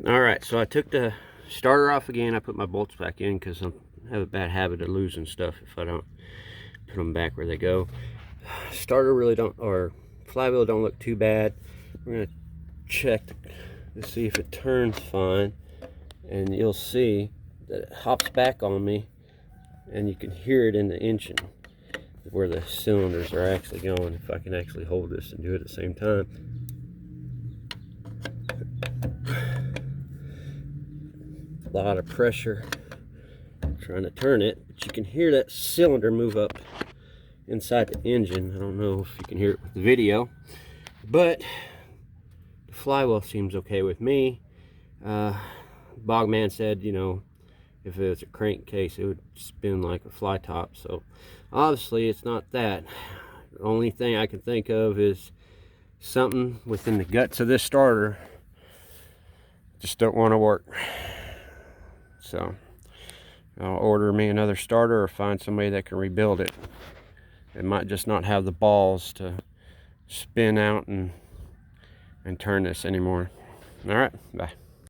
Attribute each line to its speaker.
Speaker 1: All right, so I took the starter off again. I put my bolts back in because I have a bad habit of losing stuff if I don't put them back where they go. Starter really don't, or flywheel don't look too bad. We're gonna check to see if it turns fine, and you'll see that it hops back on me, and you can hear it in the engine where the cylinders are actually going. If I can actually hold this and do it at the same time. A lot of pressure trying to turn it, but you can hear that cylinder move up inside the engine. I don't know if you can hear it with the video, but the flywheel seems okay with me. Bogman said, you know, if it was a crankcase, it would spin like a fly top. So obviously it's not that. The only thing I can think of is something within the guts of this starter just don't want to work. So I'll order me another starter or find somebody that can rebuild it. It might just not have the balls to spin out and turn this anymore. All right, bye.